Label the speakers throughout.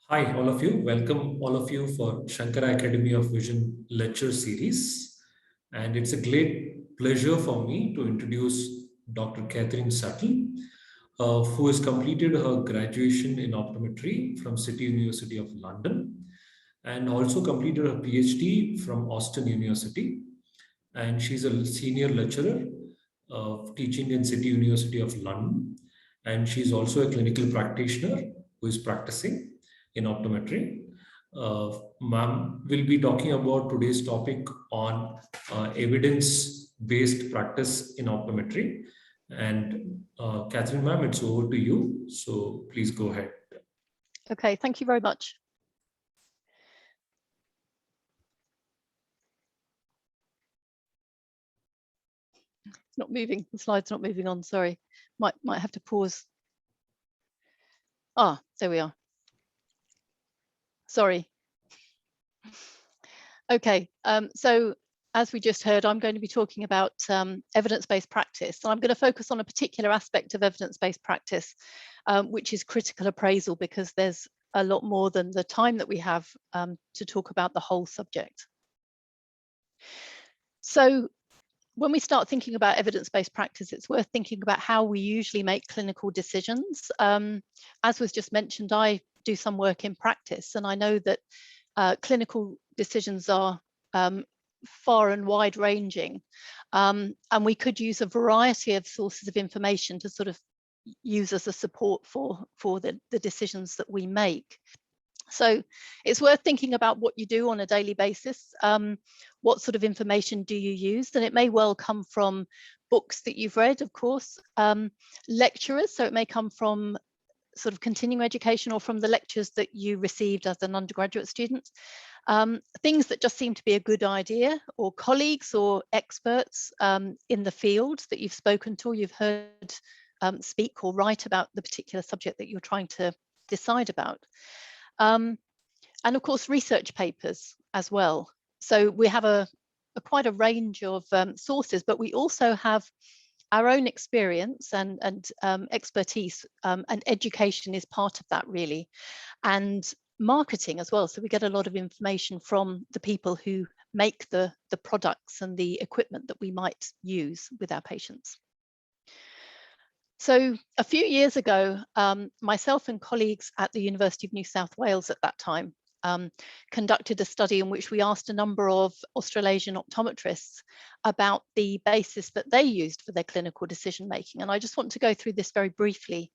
Speaker 1: Hi, all of you. Welcome, all of you, for Sankara Academy of Vision lecture series. And it's a great pleasure for me to introduce Dr. Catherine Suttle, who has completed her graduation in optometry from City University of London and also completed her PhD from Austin University. And she's a senior lecturer teaching in City University of London. And she's also a clinical practitioner who is practicing in optometry. Ma'am will be talking about today's topic on evidence-based practice in optometry. And Catherine, ma'am, it's over to you. So please go ahead.
Speaker 2: Okay, thank you very much. It's not moving, the slide's not moving on, sorry. Might have to pause. Ah, there we are. Sorry. Okay, so as we just heard, I'm going to be talking about evidence-based practice. And I'm going to focus on a particular aspect of evidence-based practice, which is critical appraisal, because there's a lot more than the time that we have to talk about the whole subject. So when we start thinking about evidence-based practice, it's worth thinking about how we usually make clinical decisions. As was just mentioned, I do some work in practice, and I know that clinical decisions are far and wide ranging, and we could use a variety of sources of information to sort of use as a support for the decisions that we make. So it's worth thinking about what you do on a daily basis. What sort of information do you use? And it may well come from books that you've read, of course, lecturers. So it may come from sort of continuing education or from the lectures that you received as an undergraduate student. Things that just seem to be a good idea, or colleagues or experts in the field that you've spoken to or you've heard speak or write about the particular subject that you're trying to decide about. And of course, research papers as well. So we have quite a range of sources, but we also have our own experience and expertise, and education is part of that, really, and marketing as well. So we get a lot of information from the people who make the products and the equipment that we might use with our patients. So a few years ago, myself and colleagues at the University of New South Wales at that time conducted a study in which we asked a number of Australasian optometrists about the basis that they used for their clinical decision making. And I just want to go through this very briefly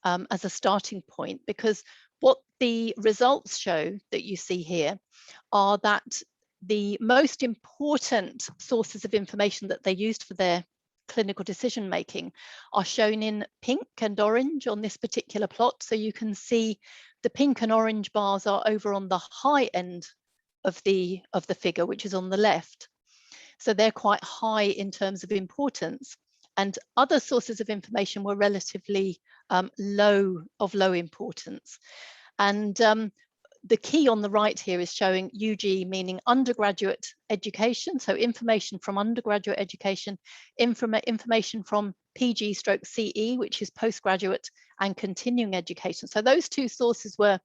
Speaker 2: as a starting point, because what the results show that you see here are that the most important sources of information that they used for their clinical decision making are shown in pink and orange on this particular plot. So you can see the pink and orange bars are over on the high end of the figure, which is on the left. So they're quite high in terms of importance, and other sources of information were relatively low importance. And the key on the right here is showing UG, meaning undergraduate education. So information from undergraduate education, information from PG/CE, which is postgraduate and continuing education. So those two sources were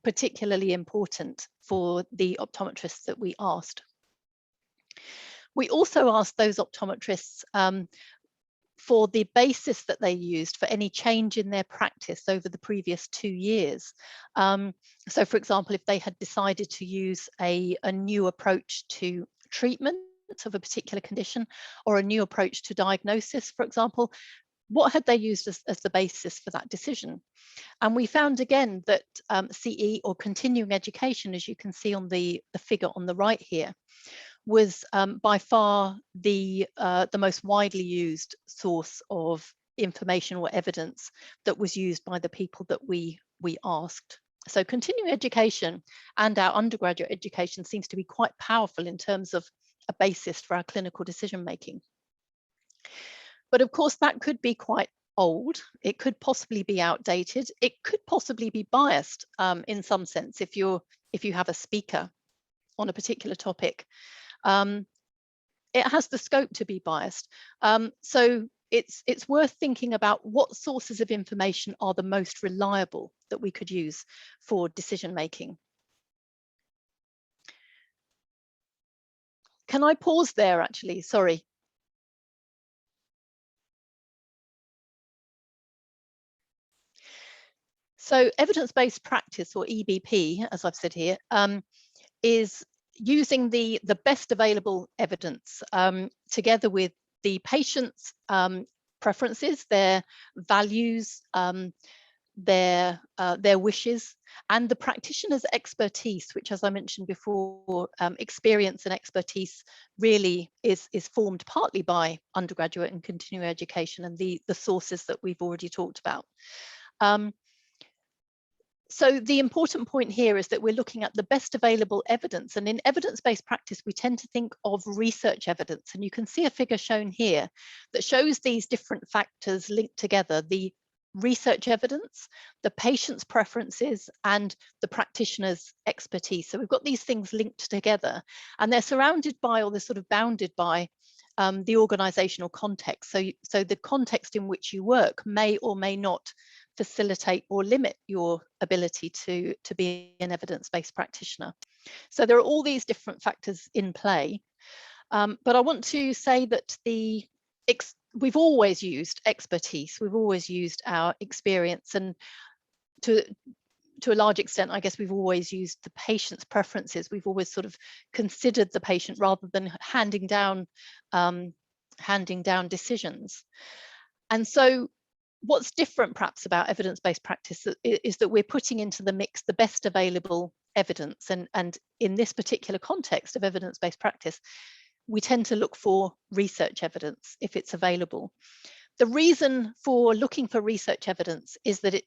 Speaker 2: particularly important for the optometrists that we asked. We also asked those optometrists for the basis that they used for any change in their practice over the previous 2 years. So for example, if they had decided to use a new approach to treatment of a particular condition, or a new approach to diagnosis, for example, what had they used as the basis for that decision? And we found again that CE, or continuing education, as you can see on the figure on the right here, was by far the most widely used source of information or evidence that was used by the people that we asked. So continuing education and our undergraduate education seems to be quite powerful in terms of a basis for our clinical decision making. But of course, that could be quite old. It could possibly be outdated. It could possibly be biased in some sense if you have a speaker on a particular topic. It has the scope to be biased. So it's worth thinking about what sources of information are the most reliable that we could use for decision making. Can I pause there actually? Sorry. So evidence-based practice, or EBP, as I've said here, is using the best available evidence together with the patient's preferences, their values, their wishes, and the practitioner's expertise, which, as I mentioned before, experience and expertise really is formed partly by undergraduate and continuing education and the sources that we've already talked about. So the important point here is that we're looking at the best available evidence, and in evidence-based practice we tend to think of research evidence, and you can see a figure shown here that shows these different factors linked together: the research evidence, the patient's preferences, and the practitioner's expertise. So we've got these things linked together, and they're surrounded by, or they're sort of bounded by, the organizational context. So the context in which you work may or may not facilitate or limit your ability to be an evidence-based practitioner. So there are all these different factors in play. But I want to say that we've always used expertise, we've always used our experience, and to a large extent, I guess we've always used the patient's preferences. We've always sort of considered the patient rather than handing down decisions. And so what's different perhaps about evidence-based practice is that we're putting into the mix the best available evidence. And in this particular context of evidence-based practice, we tend to look for research evidence if it's available. The reason for looking for research evidence is that it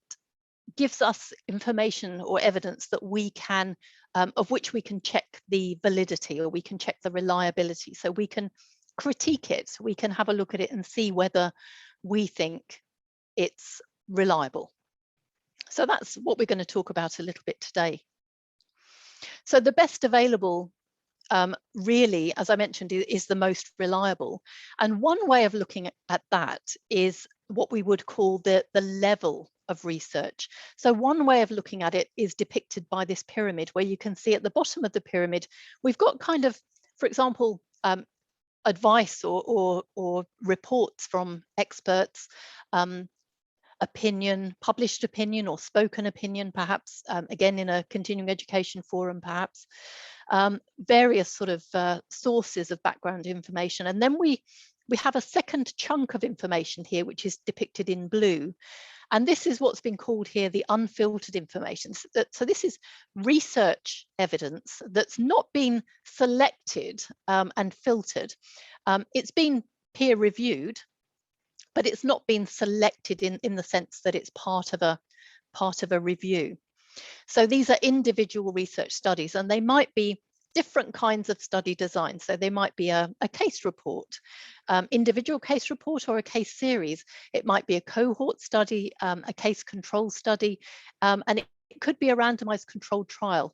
Speaker 2: gives us information or evidence that we can, of which we can check the validity, or we can check the reliability. So we can critique it, we can have a look at it and see whether we think it's reliable. So that's what we're going to talk about a little bit today. So the best available really, as I mentioned, is the most reliable. And one way of looking at that is what we would call the level of research. So one way of looking at it is depicted by this pyramid, where you can see at the bottom of the pyramid, we've got kind of, for example, advice or reports from experts, opinion, published opinion or spoken opinion, perhaps, again in a continuing education forum, perhaps, various sort of sources of background information. And then we have a second chunk of information here, which is depicted in blue. And this is what's been called here the unfiltered information. So this is research evidence that's not been selected and filtered. It's been peer reviewed, but it's not been selected in the sense that it's part of a review. So these are individual research studies, and they might be different kinds of study design. So they might be a case report, individual case report, or a case series. It might be a cohort study, a case control study, and it could be a randomized controlled trial.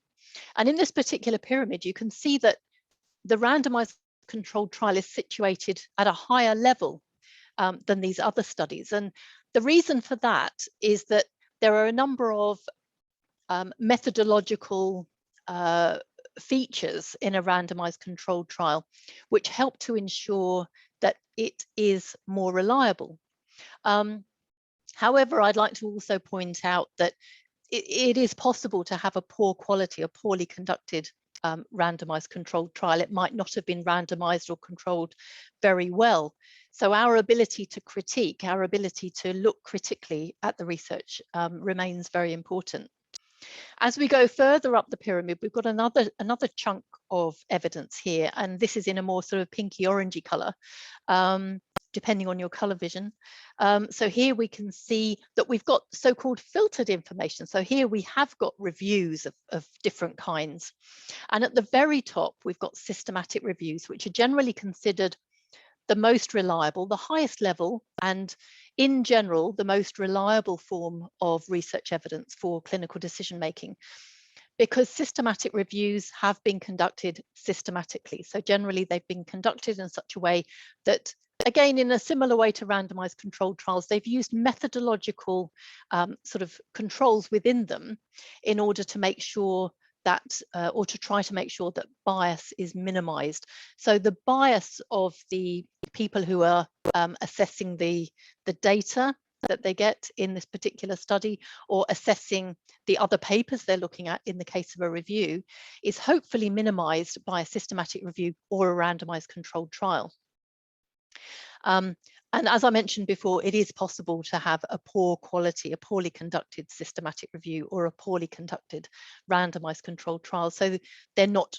Speaker 2: And in this particular pyramid, you can see that the randomized controlled trial is situated at a higher level than these other studies. And the reason for that is that there are a number of methodological features in a randomized controlled trial which help to ensure that it is more reliable. However, I'd like to also point out that it is possible to have a poor quality, a poorly conducted randomized controlled trial. It might not have been randomized or controlled very well. So our ability to critique, our ability to look critically at the research remains very important. As we go further up the pyramid, we've got another chunk of evidence here, and this is in a more sort of pinky orangey color, depending on your color vision. So here we can see that we've got so-called filtered information. So here we have got reviews of different kinds. And at the very top, we've got systematic reviews, which are generally considered the most reliable, the highest level, and in general, the most reliable form of research evidence for clinical decision making, because systematic reviews have been conducted systematically. So generally, they've been conducted in such a way that again, in a similar way to randomized controlled trials, they've used methodological sort of controls within them in order to make sure that, or to try to make sure that bias is minimized. So the bias of the people who are assessing the data that they get in this particular study, or assessing the other papers they're looking at in the case of a review, is hopefully minimized by a systematic review or a randomized controlled trial. And as I mentioned before, it is possible to have a poor quality, a poorly conducted systematic review, or a poorly conducted randomized controlled trial. So they're not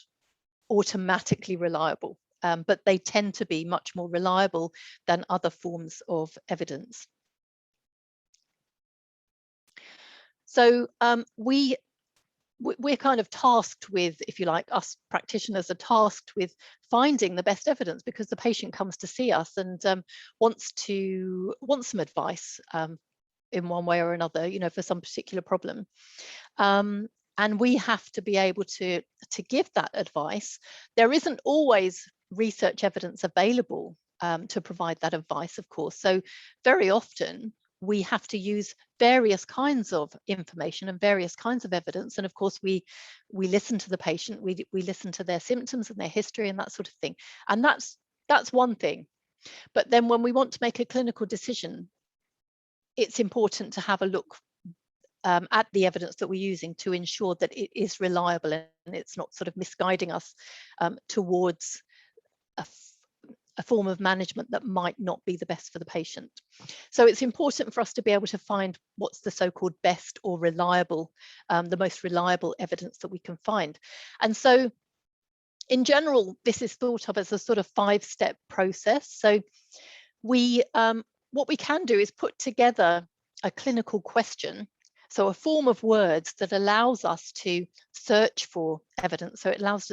Speaker 2: automatically reliable, but they tend to be much more reliable than other forms of evidence. So we're kind of tasked with, if you like, us practitioners are tasked with finding the best evidence, because the patient comes to see us and wants some advice in one way or another, you know, for some particular problem. And we have to be able to give that advice. There isn't always research evidence available to provide that advice, of course. So very often we have to use various kinds of information and various kinds of evidence. And of course, we listen to the patient, we listen to their symptoms and their history and that sort of thing. And that's one thing. But then when we want to make a clinical decision, it's important to have a look at the evidence that we're using to ensure that it is reliable and it's not sort of misguiding us towards a form of management that might not be the best for the patient. So it's important for us to be able to find what's the so-called best or reliable, the most reliable evidence that we can find. And so in general, this is thought of as a sort of 5-step process. So what we can do is put together a clinical question, so a form of words that allows us to search for evidence. So it allows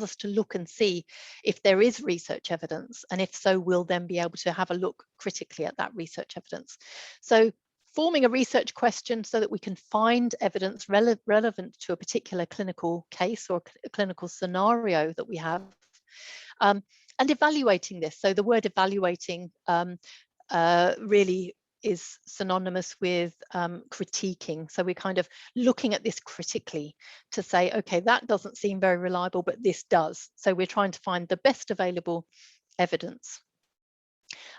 Speaker 2: us to look and see if there is research evidence, and if so, we'll then be able to have a look critically at that research evidence. So forming a research question so that we can find evidence relevant to a particular clinical case or a clinical scenario that we have, and evaluating this. So the word evaluating really is synonymous with critiquing. So we're kind of looking at this critically to say, okay, that doesn't seem very reliable, but this does. So we're trying to find the best available evidence.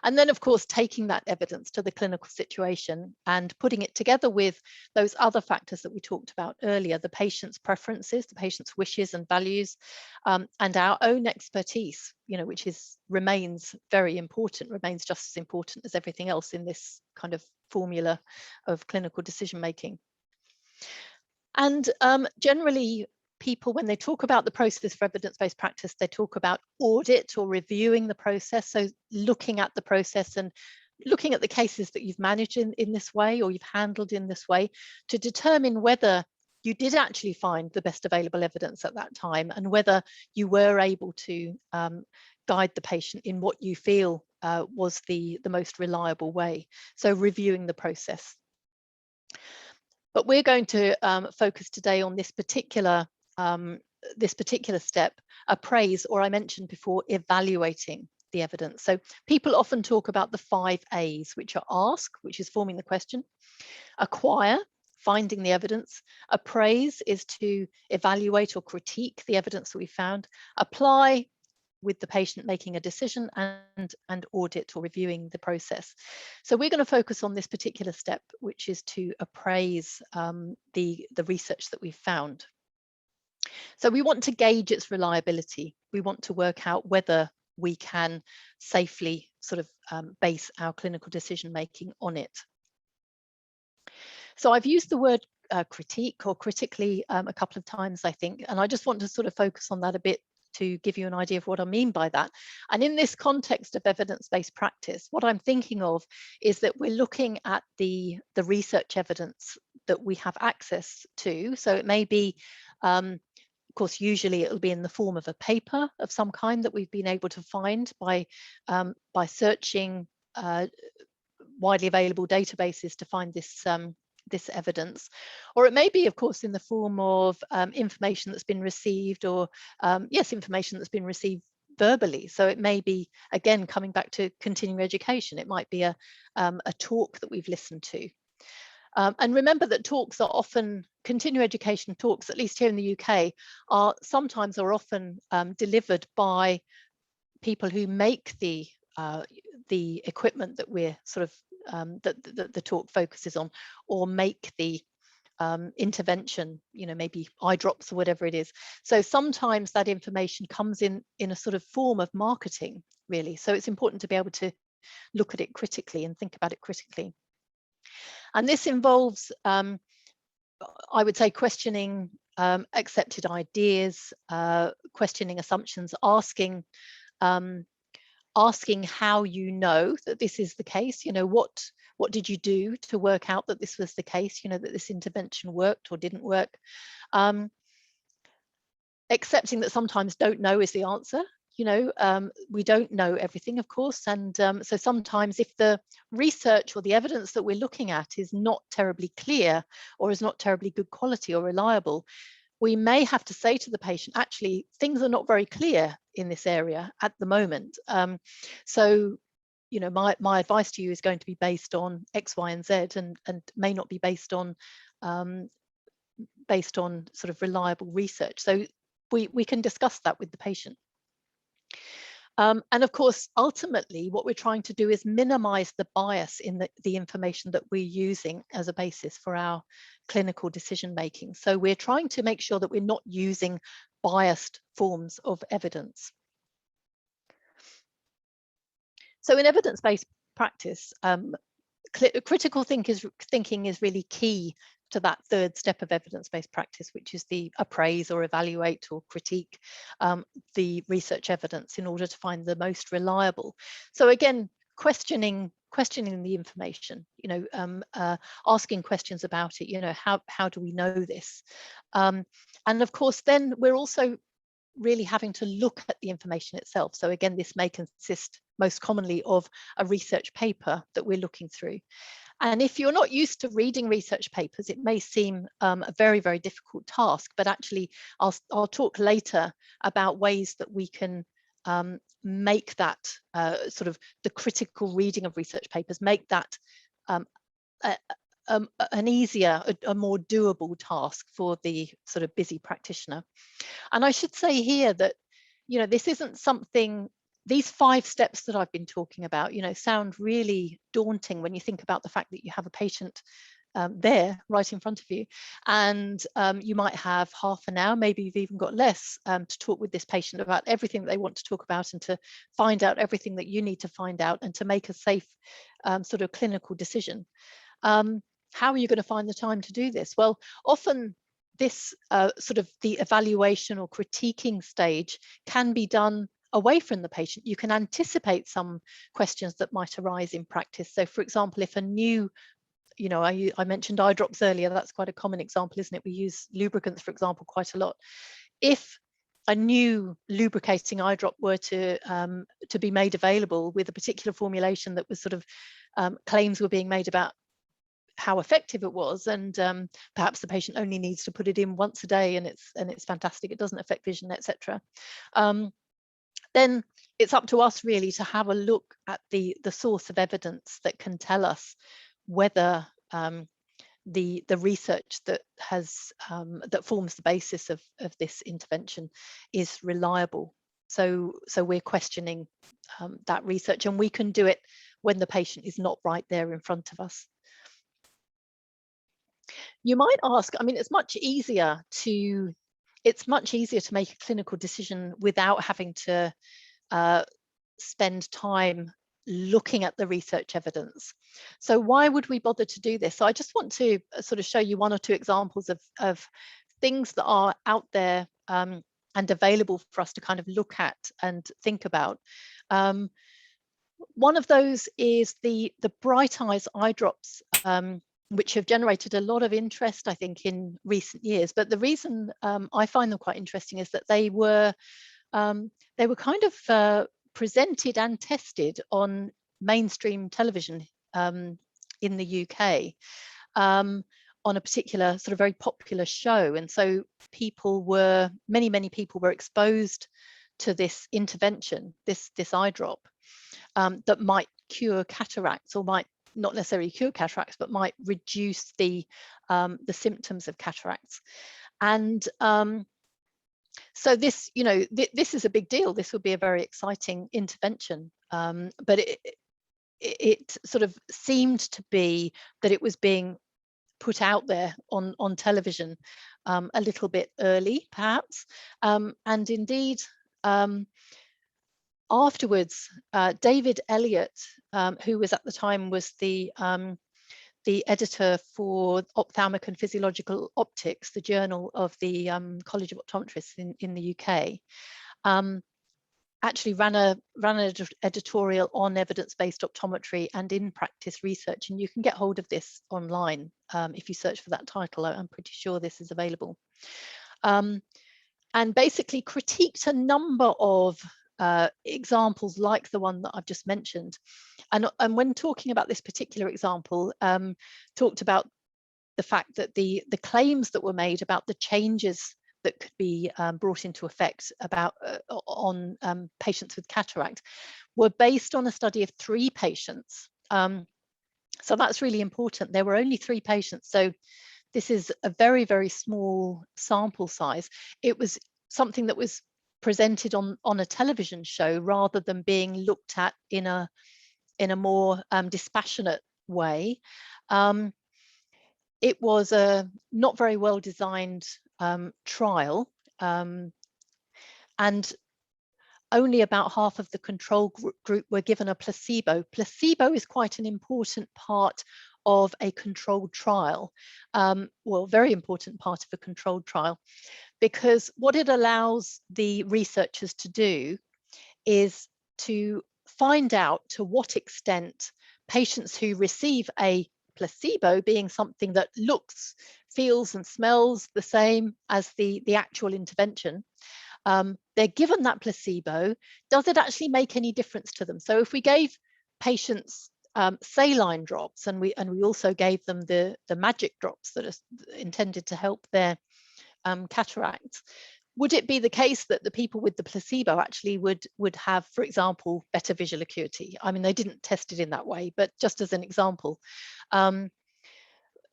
Speaker 2: And then, of course, taking that evidence to the clinical situation and putting it together with those other factors that we talked about earlier, the patient's preferences, the patient's wishes and values, and our own expertise, you know, which remains very important, remains just as important as everything else in this kind of formula of clinical decision making. And generally, people, when they talk about the process for evidence-based practice, they talk about audit or reviewing the process. So looking at the process and looking at the cases that you've managed in this way, or you've handled in this way, to determine whether you did actually find the best available evidence at that time, and whether you were able to guide the patient in what you feel was the most reliable way. So reviewing the process. But we're going to focus today on this particular step, appraise, or I mentioned before, evaluating the evidence. So people often talk about the 5 A's, which are ask, which is forming the question; acquire, finding the evidence; appraise is to evaluate or critique the evidence that we found; apply, with the patient making a decision; and audit or reviewing the process. So we're going to focus on this particular step, which is to appraise the research that we've found. So we want to gauge its reliability. We want to work out whether we can safely sort of base our clinical decision making on it. So I've used the word critique or critically a couple of times, I think, and I just want to sort of focus on that a bit to give you an idea of what I mean by that. And in this context of evidence-based practice, what I'm thinking of is that we're looking at the research evidence that we have access to. So it may be, of course, usually it'll be in the form of a paper of some kind that we've been able to find by searching widely available databases to find this evidence, or it may be, of course, in the form of information that's been received, or information that's been received verbally. So it may be, again, coming back to continuing education, it might be a talk that we've listened to. And remember that talks are often, continuing education talks, at least here in the UK, are sometimes or often delivered by people who make the equipment that we're sort of, that the talk focuses on, or make the intervention, you know, maybe eye drops or whatever it is. So sometimes that information comes in a sort of form of marketing, really. So it's important to be able to look at it critically and think about it critically. And this involves, I would say, questioning accepted ideas, questioning assumptions, asking how you know that this is the case. You know, what did you do to work out that this was the case, you know, that this intervention worked or didn't work. Accepting that sometimes don't know is the answer. You know, we don't know everything, of course, and so sometimes if the research or the evidence that we're looking at is not terribly clear or is not terribly good quality or reliable, we may have to say to the patient, actually, things are not very clear in this area at the moment. So, you know, my advice to you is going to be based on X, Y, and Z, and may not be based on sort of reliable research. So we can discuss that with the patient. And of course, ultimately, what we're trying to do is minimize the bias in the information that we're using as a basis for our clinical decision making. So we're trying to make sure that we're not using biased forms of evidence. So in evidence-based practice, critical thinking is really key to that third step of evidence-based practice, which is the appraise or evaluate or critique the research evidence in order to find the most reliable. So again, questioning the information, you know, asking questions about it, you know, how do we know this? And of course, then we're also really having to look at the information itself. So again, this may consist most commonly of a research paper that we're looking through. And if you're not used to reading research papers, it may seem a very, very difficult task, but actually I'll talk later about ways that we can make that sort of the critical reading of research papers, make that an easier, a more doable task for the sort of busy practitioner. And I should say here that, you know, this isn't something, these 5 steps that I've been talking about, you know, sound really daunting when you think about the fact that you have a patient there right in front of you, and you might have half an hour, maybe you've even got less, to talk with this patient about everything that they want to talk about and to find out everything that you need to find out and to make a safe sort of clinical decision. How are you going to find the time to do this? Well, often this sort of the evaluation or critiquing stage can be done away from the patient. You can anticipate some questions that might arise in practice. So for example, if a new, you know, I mentioned eye drops earlier, that's quite a common example, isn't it? We use lubricants, for example, quite a lot. If a new lubricating eye drop were to be made available with a particular formulation that was sort of claims were being made about how effective it was, and perhaps the patient only needs to put it in once a day and it's fantastic, it doesn't affect vision, etc., then it's up to us really to have a look at the source of evidence that can tell us whether the research that has that forms the basis of this intervention is reliable. So we're questioning that research, and we can do it when the patient is not right there in front of us. You might ask, I mean, it's much easier to make a clinical decision without having to spend time looking at the research evidence. So why would we bother to do this? So I just want to sort of show you 1 or 2 examples of things that are out there and available for us to kind of look at and think about. One of those is the Bright Eyes eye drops, which have generated a lot of interest, I think, in recent years. But the reason I find them quite interesting is that they were kind of presented and tested on mainstream television in the UK on a particular sort of very popular show. And so many people were exposed to this intervention, this eye drop, that might cure cataracts, or might not necessarily cure cataracts, but might reduce the symptoms of cataracts. And so this, you know, this is a big deal. This would be a very exciting intervention, but it sort of seemed to be that it was being put out there on television a little bit early, perhaps, and indeed afterwards, David Elliott, who was at the time was the editor for Ophthalmic and Physiological Optics, the journal of the College of Optometrists in the UK, actually ran an editorial on evidence-based optometry and in practice research, and you can get hold of this online if you search for that title. I'm pretty sure this is available, and basically critiqued a number of examples like the one that I've just mentioned, and when talking about this particular example, talked about the fact that the claims that were made about the changes that could be brought into effect about on patients with cataract were based on a study of 3 patients. So that's really important. There were only 3 patients, so this is a very, very small sample size. It was something that was presented on a television show rather than being looked at in a more dispassionate way. It was a not very well designed trial, and only about half of the control group were given a placebo. Placebo is quite an important part of a controlled trial, well, very important part of a controlled trial, because what it allows the researchers to do is to find out to what extent patients who receive a placebo, being something that looks, feels and smells the same as the actual intervention, they're given that placebo, does it actually make any difference to them? So if we gave patients saline drops, and we also gave them the magic drops that are intended to help their cataracts, would it be the case that the people with the placebo actually would have, for example, better visual acuity? I mean, they didn't test it in that way, but just as an example,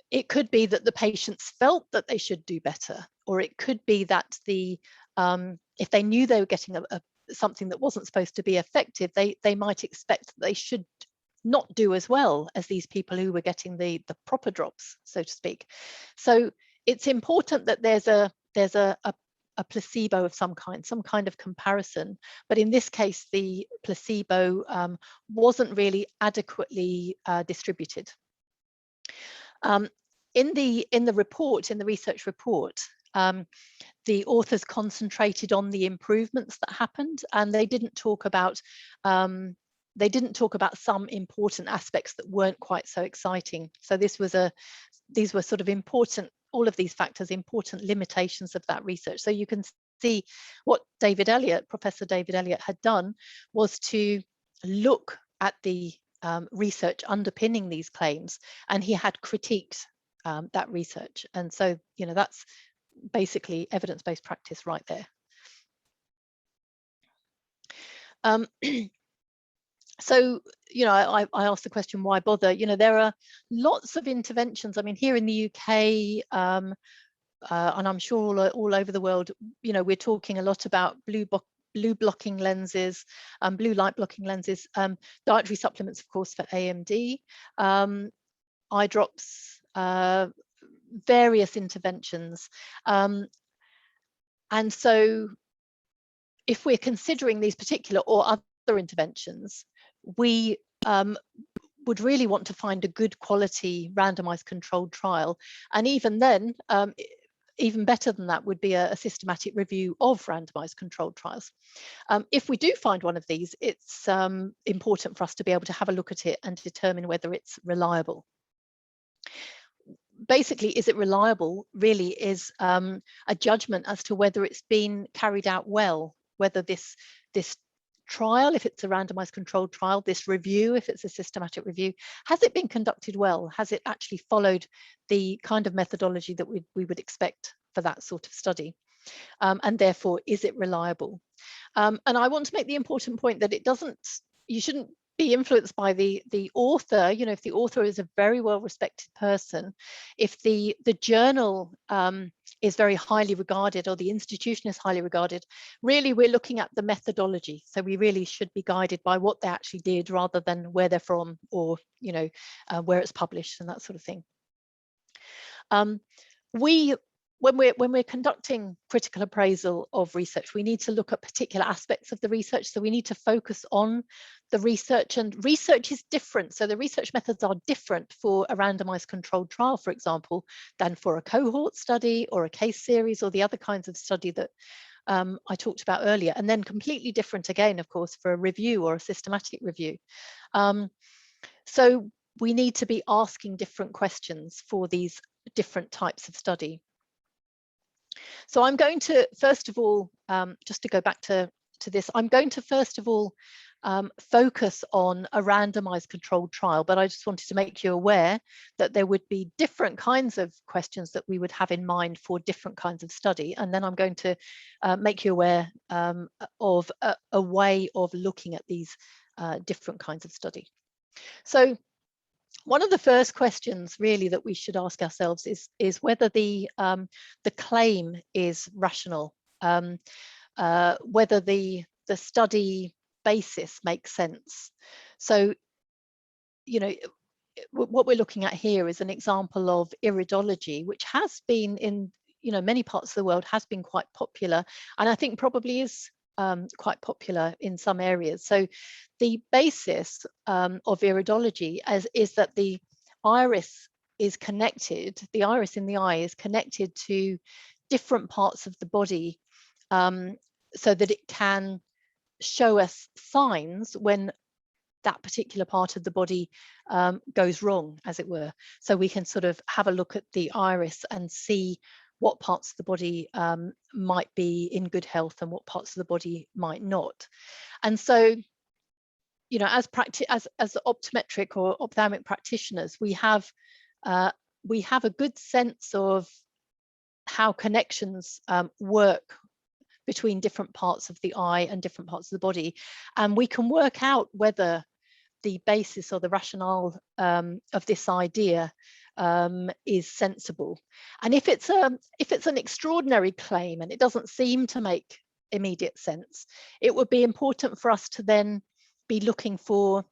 Speaker 2: it could be that the patients felt that they should do better, or it could be that if they knew they were getting something that wasn't supposed to be effective, they might expect that they should not do as well as these people who were getting the proper drops, so to speak. So it's important that there's a placebo of some kind of comparison, but in this case the placebo wasn't really adequately distributed. In the report, in the research report, the authors concentrated on the improvements that happened, and they didn't talk about some important aspects that weren't quite so exciting. So these were sort of important, all of these factors, important limitations of that research. So you can see what Professor David Elliott had done was to look at the research underpinning these claims, and he had critiqued that research. And so, you know, that's basically evidence-based practice right there. So, you know, I asked the question, why bother? You know, there are lots of interventions. I mean, here in the UK, and I'm sure all over the world, you know, we're talking a lot about blue blocking lenses, blue light blocking lenses, dietary supplements, of course, for AMD, eye drops, various interventions. And so if we're considering these particular or other interventions, we would really want to find a good quality randomized controlled trial. And even then, even better than that would be a systematic review of randomized controlled trials. If we do find one of these, it's important for us to be able to have a look at it and determine whether it's reliable. Basically, is it reliable really is a judgment as to whether it's been carried out well, whether this trial, if it's a randomized controlled trial, this review, if it's a systematic review, has it been conducted well? Has it actually followed the kind of methodology that we would expect for that sort of study? and therefore, is it reliable? And I want to make the important point that you shouldn't be influenced by the author. You know, if the author is a very well respected person, if the journal is very highly regarded, or the institution is highly regarded, really we're looking at the methodology. So we really should be guided by what they actually did, rather than where they're from, or where it's published and that sort of thing. When we're conducting critical appraisal of research, we need to look at particular aspects of the research. So we need to focus on the research, and research is different. So the research methods are different for a randomized controlled trial, for example, than for a cohort study or a case series or the other kinds of study that I talked about earlier, and then completely different again, of course, for a review or a systematic review. So we need to be asking different questions for these different types of study. So I'm going to, first of all, just to go back to this, I'm going to first of all focus on a randomized controlled trial, but I just wanted to make you aware that there would be different kinds of questions that we would have in mind for different kinds of study. And then I'm going to make you aware of a way of looking at these different kinds of study. So one of the first questions really that we should ask ourselves is whether the claim is rational, whether the study basis makes sense. So, what we're looking at here is an example of iridology, which has been in many parts of the world, has been quite popular, and I think probably is quite popular in some areas. So the basis of iridology is that the iris is connected, the iris in the eye is connected to different parts of the body, so that it can show us signs when that particular part of the body goes wrong, as it were. So we can sort of have a look at the iris and see what parts of the body might be in good health and what parts of the body might not. And so, as optometric or ophthalmic practitioners, we have a good sense of how connections work between different parts of the eye and different parts of the body, and we can work out whether the basis or the rationale of this idea is sensible. And if it's an extraordinary claim and it doesn't seem to make immediate sense, it would be important for us to then be looking for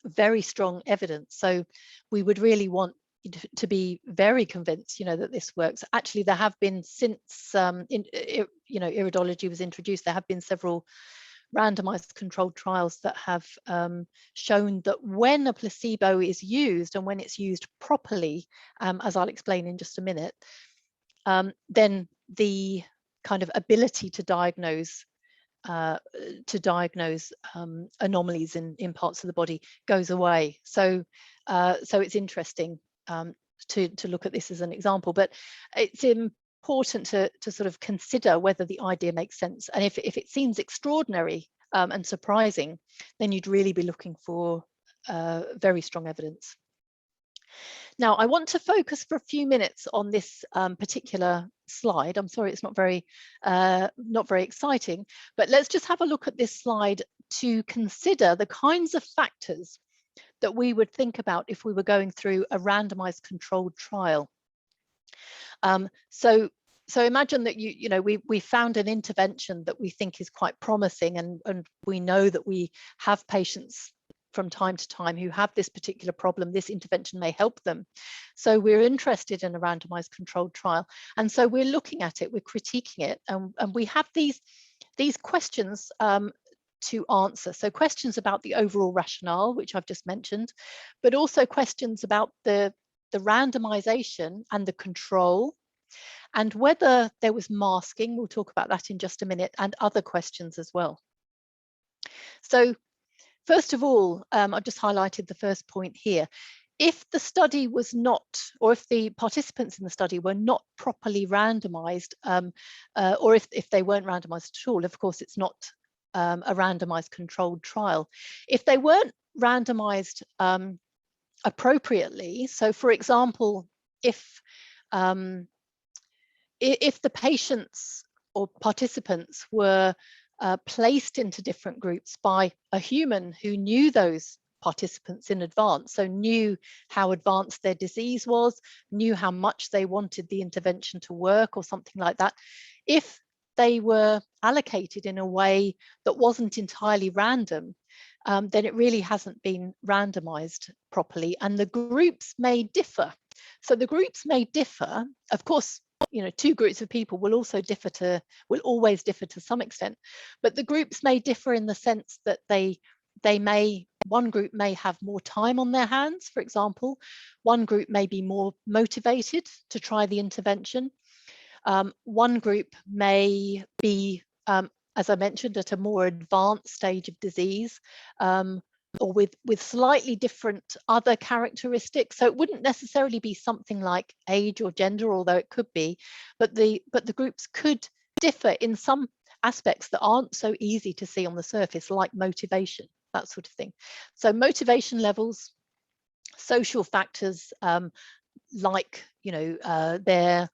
Speaker 2: very strong evidence. So we would really want to be very convinced, that this works. Actually, there have been, since iridology was introduced, there have been several randomized controlled trials that have shown that when a placebo is used, and when it's used properly, as I'll explain in just a minute, then the kind of ability to diagnose anomalies in parts of the body goes away. So it's interesting to look at this as an example, but it's important to sort of consider whether the idea makes sense. And if it seems extraordinary and surprising, then you'd really be looking for very strong evidence. Now, I want to focus for a few minutes on this particular slide. I'm sorry, it's not very exciting, but let's just have a look at this slide to consider the kinds of factors that we would think about if we were going through a randomized controlled trial. So imagine that we found an intervention that we think is quite promising, and we know that we have patients from time to time who have this particular problem. This intervention may help them. So we're interested in a randomized controlled trial. And so we're looking at it, we're critiquing it, and we have these questions to answer. So questions about the overall rationale, which I've just mentioned, but also questions about the randomization and the control, and whether there was masking. We'll talk about that in just a minute, and other questions as well. So first of all, I've just highlighted the first point here. If the study was not, or if the participants in the study were not properly randomized, or if they weren't randomized at all, of course it's not a randomized controlled trial. If they weren't randomized appropriately, so for example, if if the patients or participants were placed into different groups by a human who knew those participants in advance, so knew how advanced their disease was, knew how much they wanted the intervention to work or something like that, if they were allocated in a way that wasn't entirely random, then it really hasn't been randomized properly, and the groups may differ. So the groups may differ, of course. You know, two groups of people will always differ to some extent, but the groups may differ in the sense that one group may have more time on their hands, for example. One group may be more motivated to try the intervention. One group may be, as I mentioned, at a more advanced stage of disease, or with slightly different other characteristics. So it wouldn't necessarily be something like age or gender, although it could be, but the groups could differ in some aspects that aren't so easy to see on the surface, like motivation, that sort of thing. So motivation levels, social factors, like, you know, their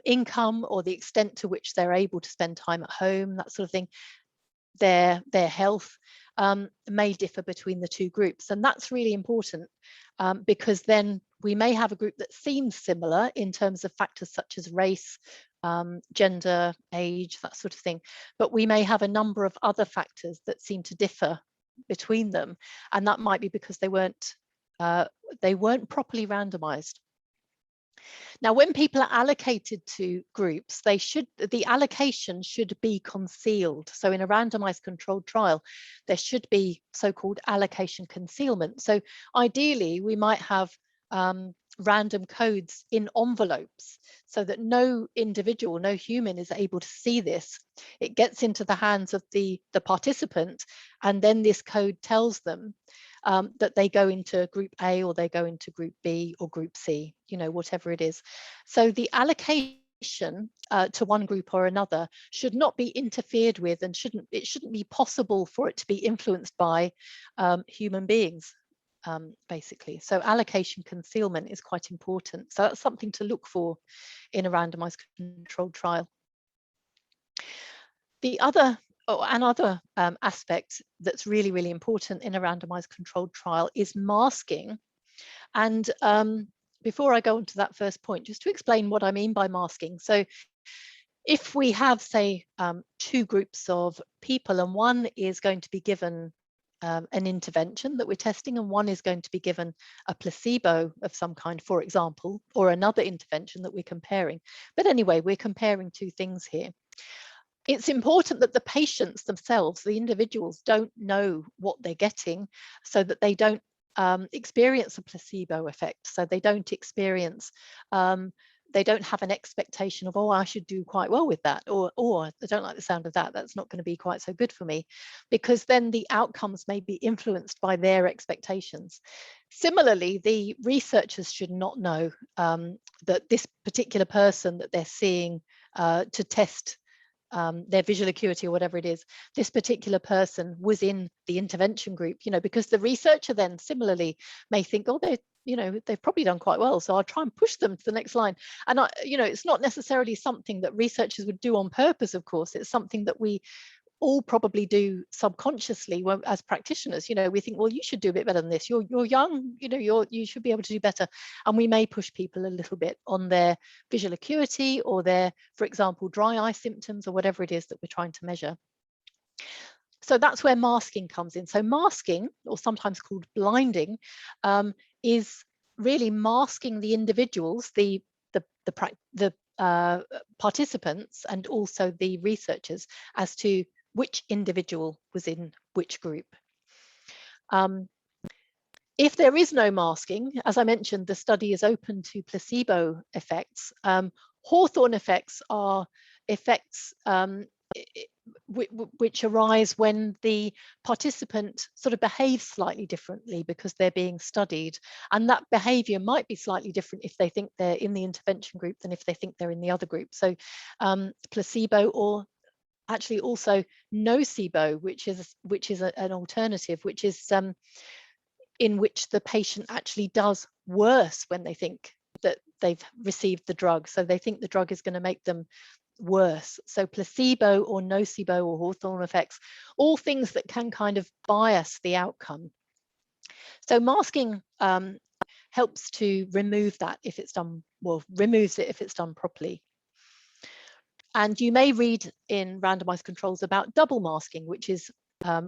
Speaker 2: income or the extent to which they're able to spend time at home, that sort of thing, their health, may differ between the two groups. And that's really important, because then we may have a group that seems similar in terms of factors such as race, gender, age, that sort of thing, but we may have a number of other factors that seem to differ between them, and that might be because they weren't properly randomized. Now, when people are allocated to groups, the allocation should be concealed. So in a randomized controlled trial, there should be so-called allocation concealment. So ideally, we might have random codes in envelopes so that no individual, no human is able to see this. It gets into the hands of the participant, and then this code tells them that they go into group A or they go into group B or group C, you know, whatever it is. So the allocation to one group or another should not be interfered with, and it shouldn't be possible for it to be influenced by human beings, basically. So allocation concealment is quite important. So that's something to look for in a randomized controlled trial. Another aspect that's really, really important in a randomized controlled trial is masking. And before I go on to that first point, just to explain what I mean by masking. So if we have, say, two groups of people, and one is going to be given an intervention that we're testing, and one is going to be given a placebo of some kind, for example, or another intervention that we're comparing. But anyway, we're comparing two things here. It's important that the patients themselves, the individuals, don't know what they're getting, so that they don't experience a placebo effect. So they don't experience, they don't have an expectation of, oh, I should do quite well with that, or I don't like the sound of that, that's not going to be quite so good for me, because then the outcomes may be influenced by their expectations. Similarly, the researchers should not know that this particular person that they're seeing to test their visual acuity or whatever it is, this particular person was in the intervention group, you know, because the researcher then similarly may think, oh, they've probably done quite well, so I'll try and push them to the next line. And it's not necessarily something that researchers would do on purpose, of course. It's something that we all probably do subconsciously as practitioners. You know, we think, well, you should do a bit better than this. You're young, you know, you should be able to do better. And we may push people a little bit on their visual acuity or their, for example, dry eye symptoms or whatever it is that we're trying to measure. So that's where masking comes in. So masking, or sometimes called blinding, is really masking the individuals, the participants, and also the researchers as to which individual was in which group. If there is no masking, as I mentioned, the study is open to placebo effects. Hawthorne effects are effects which arise when the participant sort of behaves slightly differently because they're being studied, and that behavior might be slightly different if they think they're in the intervention group than if they think they're in the other group. So placebo, or actually also nocebo, which is an alternative, which is in which the patient actually does worse when they think that they've received the drug, so they think the drug is going to make them worse. So placebo or nocebo or Hawthorne effects, all things that can kind of bias the outcome. So masking helps to remove that if it's done, well, removes it if it's done properly. And you may read in randomized controls about double masking, which is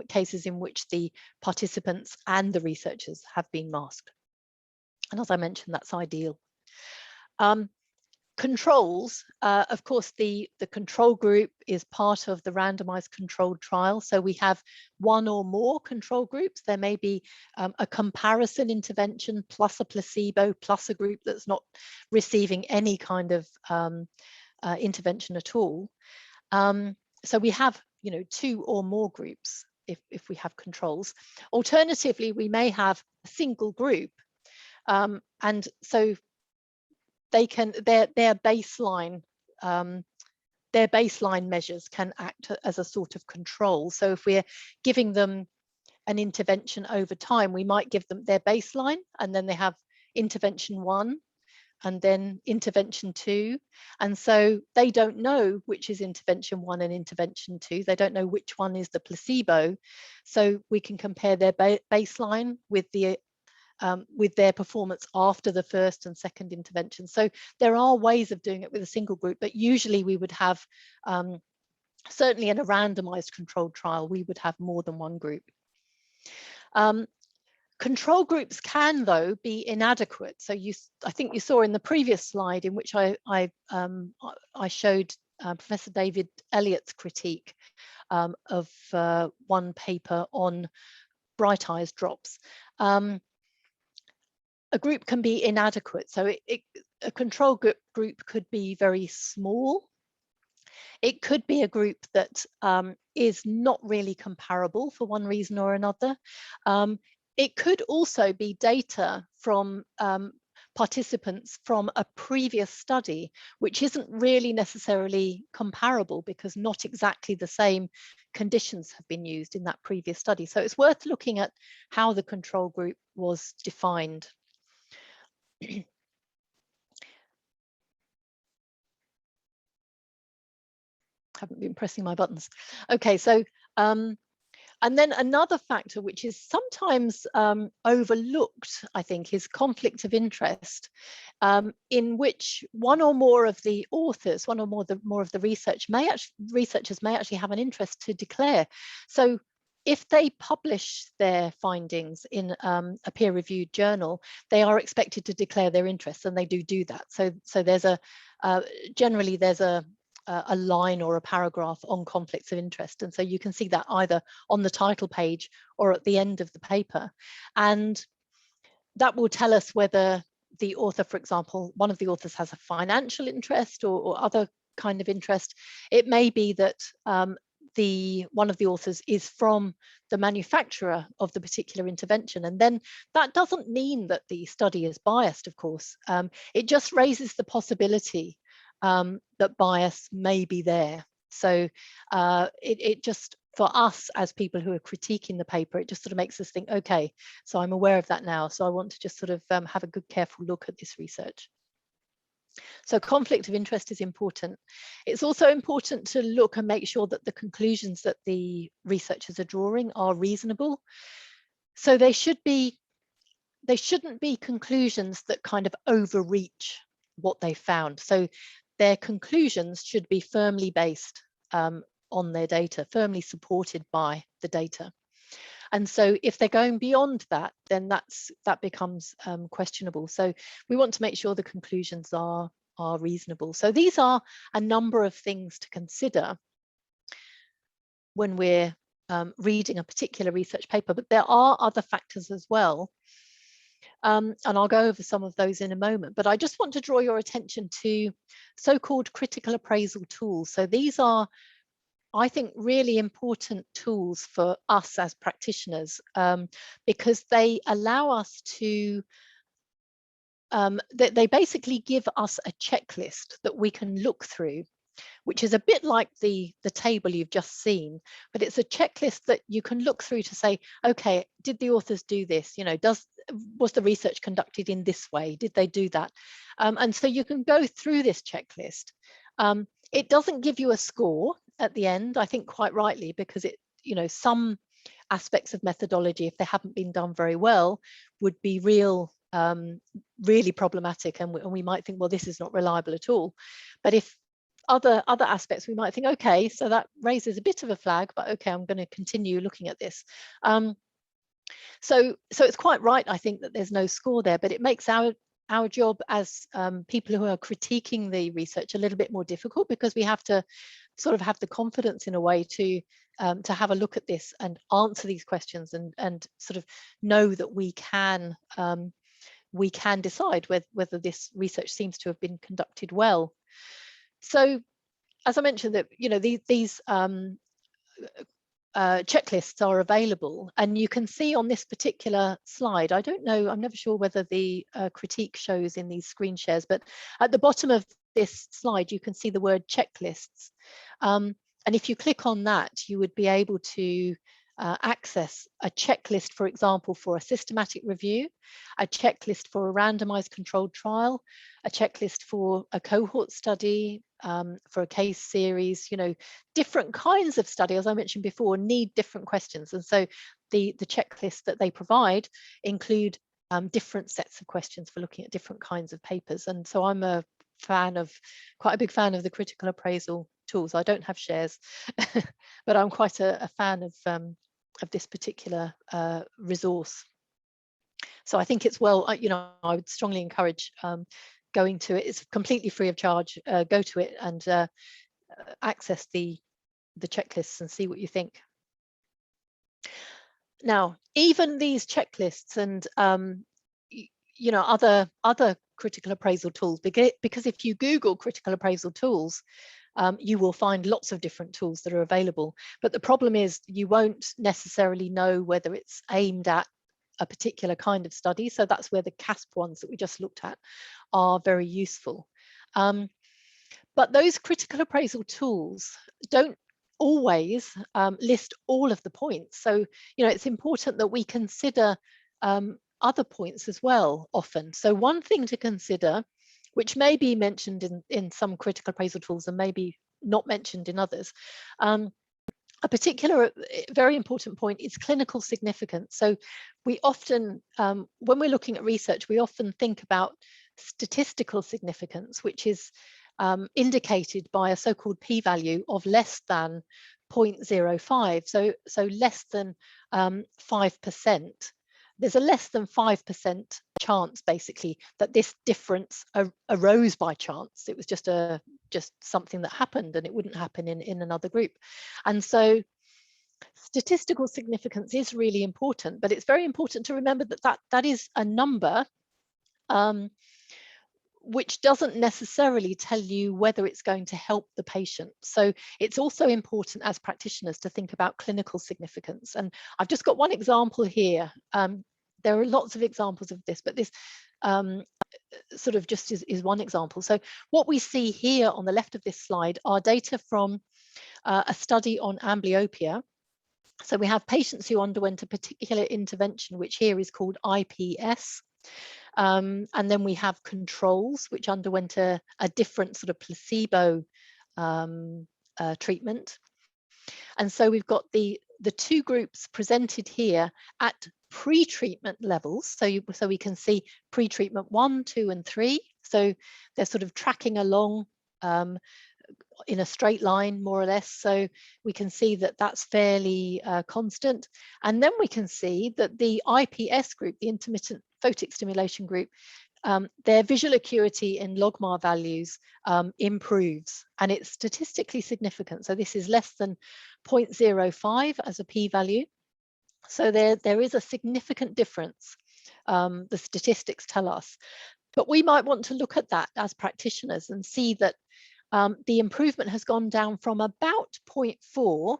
Speaker 2: cases in which the participants and the researchers have been masked. And as I mentioned, that's ideal. Controls, of course, the control group is part of the randomized controlled trial. So we have one or more control groups. There may be a comparison intervention plus a placebo plus a group that's not receiving any kind of intervention at all. So we have, two or more groups if we have controls. Alternatively, we may have a single group, and so they can their baseline measures can act as a sort of control. So if we're giving them an intervention over time, we might give them their baseline, and then they have intervention 1 and then intervention 2, and so they don't know which is intervention 1 and intervention 2. They don't know which one is the placebo, so we can compare their baseline with their performance after the first and second intervention. So there are ways of doing it with a single group, but usually we would have, certainly in a randomized controlled trial, we would have more than one group. Control groups can, though, be inadequate. So I think you saw in the previous slide in which I showed Professor David Elliott's critique of one paper on bright eyes drops. A group can be inadequate. So a control group could be very small. It could be a group that is not really comparable for one reason or another. It could also be data from participants from a previous study, which isn't really necessarily comparable because not exactly the same conditions have been used in that previous study. So it's worth looking at how the control group was defined. Haven't been pressing my buttons. Okay, so and then another factor which is sometimes overlooked, I think, is conflict of interest, in which one or more of the authors, one or more of the researchers may actually have an interest to declare. So if they publish their findings in a peer-reviewed journal, they are expected to declare their interest, and they do that. So there's generally there's a line or a paragraph on conflicts of interest, and so you can see that either on the title page or at the end of the paper, and that will tell us whether the author, for example, one of the authors has a financial interest or other kind of interest. It may be that one of the authors is from the manufacturer of the particular intervention, and then that doesn't mean that the study is biased, of course. It just raises the possibility that bias may be there. So it just, for us as people who are critiquing the paper, it just sort of makes us think, okay, so I'm aware of that now, so I want to just sort of have a good careful look at this research. So conflict of interest is important. It's also important to look and make sure that the conclusions that the researchers are drawing are reasonable. So they shouldn't be conclusions that kind of overreach what they found. So their conclusions should be firmly based on their data, firmly supported by the data. And so if they're going beyond that, then that becomes questionable. So we want to make sure the conclusions are reasonable. So these are a number of things to consider when we're reading a particular research paper, but there are other factors as well. And I'll go over some of those in a moment, but I just want to draw your attention to so-called critical appraisal tools. So these are, I think, really important tools for us as practitioners, because they allow us to, they basically give us a checklist that we can look through, which is a bit like the table you've just seen, but it's a checklist that you can look through to say, okay, did the authors do this? was the research conducted in this way? Did they do that? And so you can go through this checklist. It doesn't give you a score at the end, I think quite rightly, because it, you know, some aspects of methodology, if they haven't been done very well, would be really problematic, and we might think, well, this is not reliable at all. But if other aspects, we might think, okay, so that raises a bit of a flag, but okay, I'm going to continue looking at this. So it's quite right, I think, that there's no score there, but it makes our job as people who are critiquing the research a little bit more difficult, because we have to sort of have the confidence in a way to have a look at this and answer these questions, and sort of know that we can decide whether this research seems to have been conducted well. So, as I mentioned, that, you know, these checklists are available, and you can see on this particular slide, I don't know, I'm never sure whether the critique shows in these screen shares, but at the bottom of this slide you can see the word checklists, and if you click on that, you would be able to access a checklist, for example, for a systematic review, a checklist for a randomized controlled trial, a checklist for a cohort study, for a case series. You know, different kinds of study, as I mentioned before, need different questions, and so the checklists that they provide include different sets of questions for looking at different kinds of papers. And so I'm quite a big fan of the critical appraisal tools. I don't have shares, but I'm quite a fan of this particular resource. So I think it's you know, I would strongly encourage going to it. It's completely free of charge. Go to it and access the checklists and see what you think. Now, even these checklists and you know, other critical appraisal tools, because if you Google critical appraisal tools, you will find lots of different tools that are available. But the problem is you won't necessarily know whether it's aimed at a particular kind of study. So that's where the CASP ones that we just looked at are very useful. But those critical appraisal tools don't always list all of the points. So, you know, it's important that we consider other points as well often. So one thing to consider, which may be mentioned in some critical appraisal tools and maybe not mentioned in others, a particular very important point is clinical significance. So we often, when we're looking at research, we often think about statistical significance, which is indicated by a so-called p-value of less than 0.05, so less than 5%. There's a less than 5% chance, basically, that this difference arose by chance. It was just something that happened, and it wouldn't happen in another group. And so statistical significance is really important, but it's very important to remember that is a number which doesn't necessarily tell you whether it's going to help the patient. So it's also important as practitioners to think about clinical significance. And I've just got one example here. There are lots of examples of this, but this sort of just is one example. So what we see here on the left of this slide are data from a study on amblyopia. So we have patients who underwent a particular intervention, which here is called IPS. And then we have controls, which underwent a different sort of placebo treatment. And so we've got the two groups presented here at pre-treatment levels. So we can see pre-treatment 1, 2, and 3. So they're sort of tracking along in a straight line, more or less. So we can see that that's fairly constant. And then we can see that the IPS group, the intermittent photic stimulation group, their visual acuity in logMAR values improves, and it's statistically significant. So this is less than 0.05 as a p-value. So there is a significant difference, the statistics tell us. But we might want to look at that as practitioners and see that the improvement has gone down from about 0.4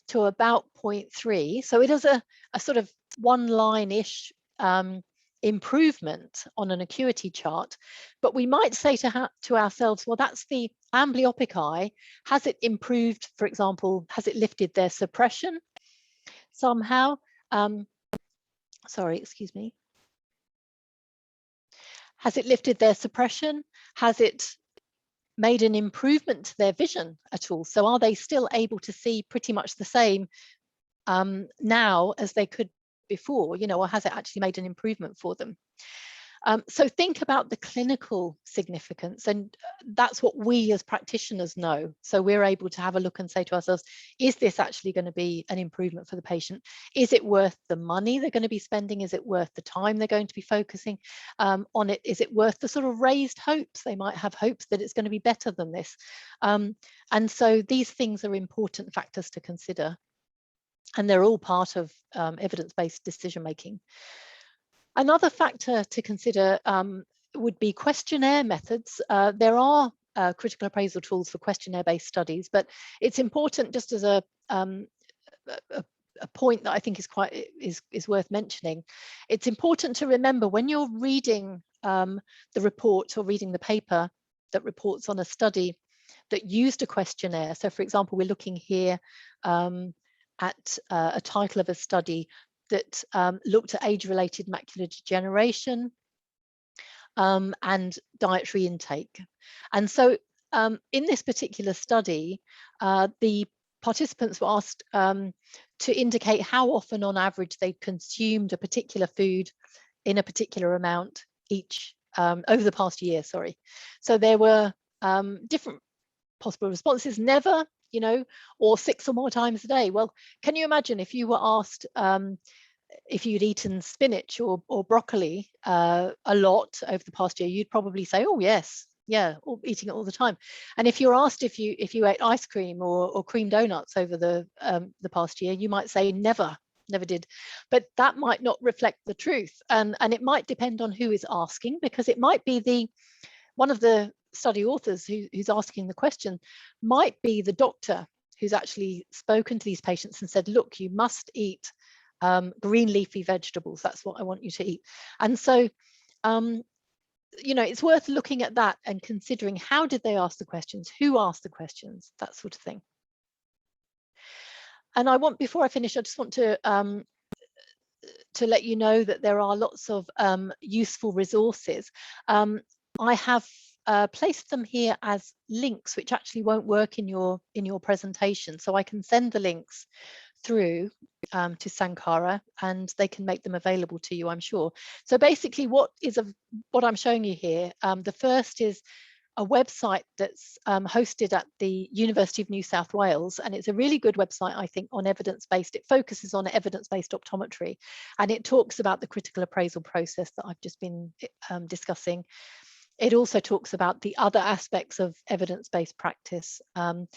Speaker 2: to about 0.3. So it is a sort of one-line-ish improvement on an acuity chart. But we might say to ourselves, well, that's the amblyopic eye. Has it improved, for example, has it lifted their suppression somehow? Sorry, excuse me. Has it lifted their suppression? Has it made an improvement to their vision at all? So are they still able to see pretty much the same now as they could before, or has it actually made an improvement for them? So think about the clinical significance, and that's what we as practitioners know. So we're able to have a look and say to ourselves, is this actually going to be an improvement for the patient? Is it worth the money they're going to be spending? Is it worth the time they're going to be focusing on it? Is it worth the sort of raised hopes? They might have hopes that it's going to be better than this. And so these things are important factors to consider. And they're all part of evidence-based decision making. Another factor to consider would be questionnaire methods. There are critical appraisal tools for questionnaire-based studies, but it's important, just as a point that I think is worth mentioning. It's important to remember when you're reading the report or reading the paper that reports on a study that used a questionnaire. So, for example, we're looking here at a title of a study that looked at age-related macular degeneration and dietary intake. And so in this particular study, the participants were asked to indicate how often on average they consumed a particular food in a particular amount each over the past year, sorry. So there were different possible responses: never, or 6 or more times a day. Well, can you imagine if you were asked if you'd eaten spinach or broccoli a lot over the past year? You'd probably say, oh yes, yeah, eating it all the time. And if you're asked if you ate ice cream or cream donuts over the past year, you might say never did. But that might not reflect the truth, and it might depend on who is asking, because it might be one of the study authors who's asking the question might be the doctor who's actually spoken to these patients and said, look, you must eat green leafy vegetables. That's what I want you to eat. And so, it's worth looking at that and considering, how did they ask the questions? Who asked the questions? That sort of thing. And before I finish, I just want to let you know that there are lots of useful resources. I have placed them here as links, which actually won't work in your presentation. So I can send the links through to Sankara, and they can make them available to you, I'm sure. So basically, what I'm showing you here, the first is a website that's hosted at the University of New South Wales, and it's a really good website, I think, on evidence-based. It focuses on evidence-based optometry, and it talks about the critical appraisal process that I've just been discussing. It also talks about the other aspects of evidence-based practice, and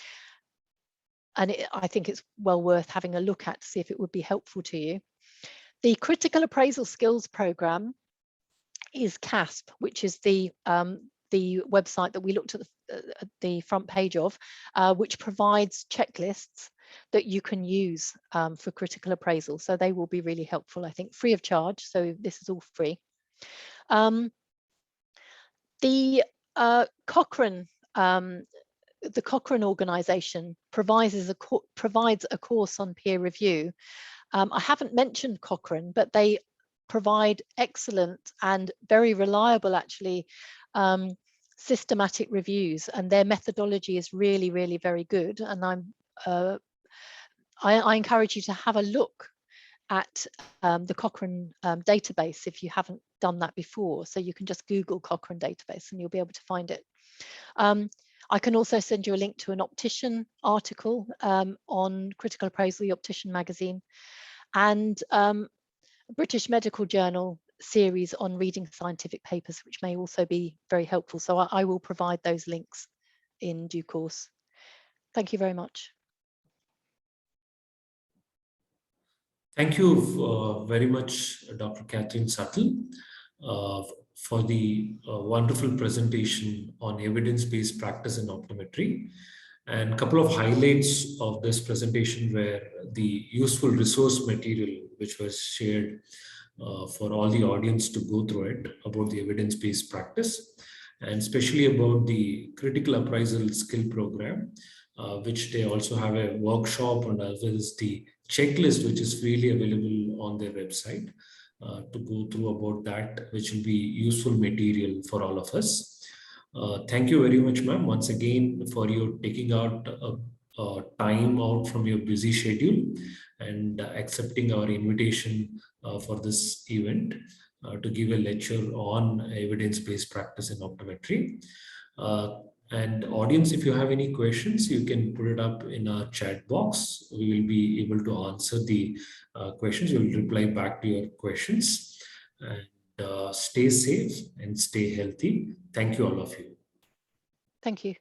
Speaker 2: I think it's well worth having a look at to see if it would be helpful to you. The Critical Appraisal Skills Programme is CASP, which is the website that we looked at the front page of, which provides checklists that you can use for critical appraisal. So they will be really helpful, I think, free of charge. So this is all free. The Cochrane organisation provides a course on peer review. I haven't mentioned Cochrane, but they provide excellent and very reliable, actually, systematic reviews, and their methodology is really, really very good. And I encourage you to have a look at the Cochrane database if you haven't done that before. So you can just Google Cochrane database and you'll be able to find it. I can also send you a link to an optician article on Critical Appraisal, the Optician magazine, and a British Medical Journal series on reading scientific papers, which may also be very helpful. So I will provide those links in due course. Thank you very much.
Speaker 1: Thank you very much, Dr. Catherine Suttle, for the wonderful presentation on evidence-based practice in optometry. And a couple of highlights of this presentation were the useful resource material, which was shared for all the audience to go through it, about the evidence-based practice, and especially about the critical appraisal skill program, which they also have a workshop, and as well as the checklist, which is freely available on their website. to go through about that, which will be useful material for all of us. Thank you very much, ma'am, once again for you taking out time out from your busy schedule and accepting our invitation for this event to give a lecture on evidence-based practice in optometry. And audience, if you have any questions, you can put it up in our chat box. We will be able to answer the questions. We will reply back to your questions. And stay safe and stay healthy. Thank you, all of you.
Speaker 2: Thank you.